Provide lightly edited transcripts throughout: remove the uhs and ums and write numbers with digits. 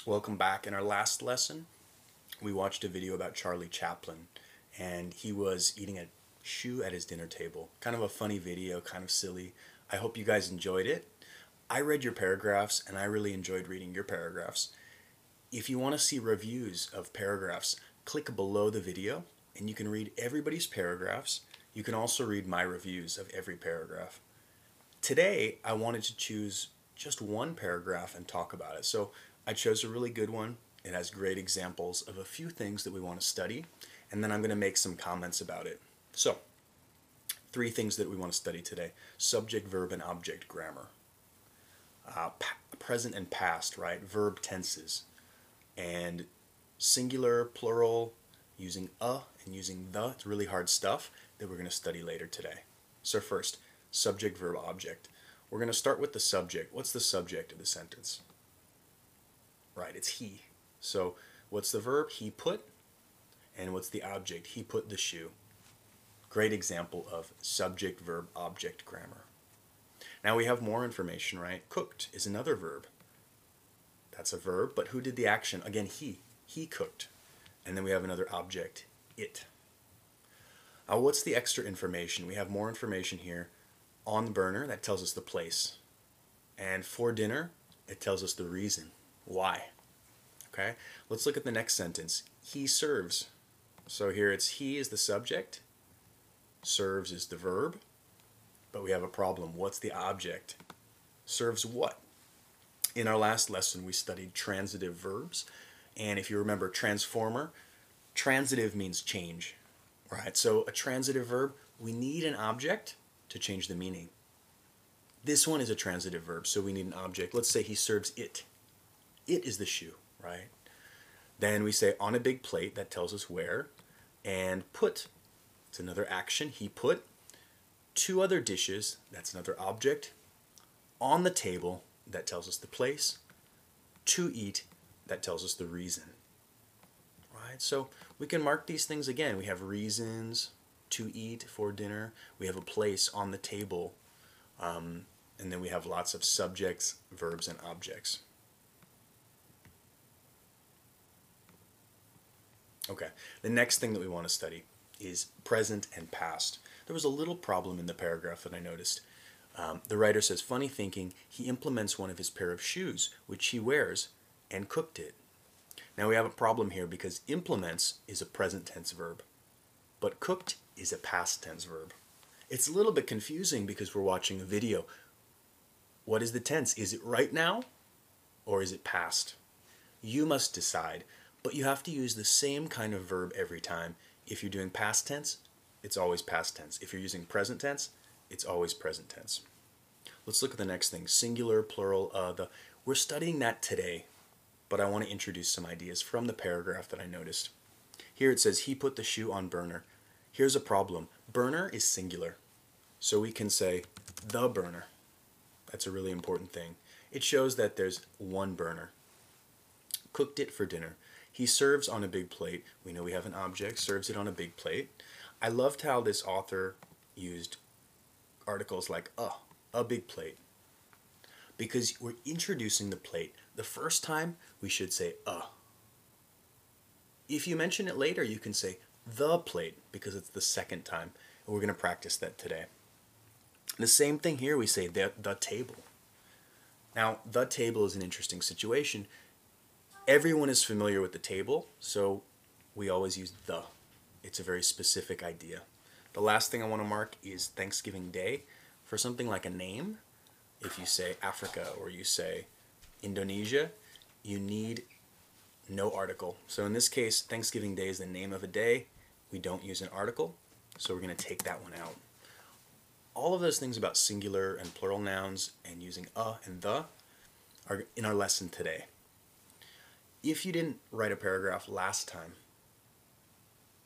Welcome back. In our last lesson, we watched a video about Charlie Chaplin, and he was eating a shoe at his dinner table. Kind of a funny video, kind of silly. I hope you guys enjoyed it. I read your paragraphs, and I really enjoyed reading your paragraphs. If you want to see reviews of paragraphs, click below the video, and you can read everybody's paragraphs. You can also read my reviews of every paragraph. Today, I wanted to choose just one paragraph and talk about it. So I chose a really good one. It has great examples of a few things that we want to study, and then I'm going to make some comments about it. So, 3 things that we want to study today: subject, verb, and object grammar. Present and past, right? Verb tenses. And singular, plural, using a and using the. It's really hard stuff that we're going to study later today. So first, subject, verb, object. We're going to start with the subject. What's the subject of the sentence? Right, it's he. So what's the verb? He put. And what's the object? He put the shoe. Great example of subject, verb, object grammar. Now we have more information, right? Cooked is another verb. That's a verb, but who did the action? Again, he. He cooked. And then we have another object, it. What's the extra information? We have more information here. On the burner, that tells us the place. And for dinner, it tells us the reason. Why? Okay, let's look at the next sentence. He serves. So here it's he is the subject, serves is the verb, but we have a problem. What's the object? Serves what? In our last lesson, we studied transitive verbs, and if you remember transformer, transitive means change, right? So a transitive verb, we need an object to change the meaning. This one is a transitive verb, so we need an object. Let's say he serves it. It is the shoe, right? Then we say on a big plate, that tells us where. And put, it's another action. He put 2 other dishes, that's another object. On the table, that tells us the place. To eat, that tells us the reason. Right? So we can mark these things again. We have reasons, to eat, for dinner. We have a place on the table. And then we have lots of subjects, verbs, and objects. Okay, the next thing that we want to study is present and past. There was a little problem in the paragraph that I noticed. The writer says, funny thinking, he implements one of his pair of shoes, which he wears, and cooked it. Now we have a problem here because implements is a present tense verb, but cooked is a past tense verb. It's a little bit confusing because we're watching a video. What is the tense? Is it right now or is it past? You must decide. But you have to use the same kind of verb every time. If you're doing past tense, it's always past tense. If you're using present tense, it's always present tense. Let's look at the next thing. Singular, plural, the. We're studying that today, but I want to introduce some ideas from the paragraph that I noticed. Here it says, he put the shoe on burner. Here's a problem. Burner is singular, so we can say the burner. That's a really important thing. It shows that there's one burner. Cooked it for dinner. He serves on a big plate. We know we have an object, serves it on a big plate. I loved how this author used articles like a big plate, because we're introducing the plate. The first time, we should say a. If you mention it later, you can say the plate, because it's the second time, and we're going to practice that today. The same thing here, we say the table. Now, the table is an interesting situation. Everyone is familiar with the table, so we always use the. It's a very specific idea. The last thing I want to mark is Thanksgiving Day. For something like a name, if you say Africa or you say Indonesia, you need no article. So in this case, Thanksgiving Day is the name of a day. We don't use an article, so we're going to take that one out. All of those things about singular and plural nouns and using a and the are in our lesson today. If you didn't write a paragraph last time,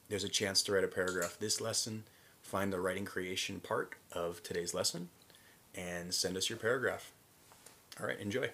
there's a chance to write a paragraph this lesson. Find the writing creation part of today's lesson and send us your paragraph. All right, enjoy.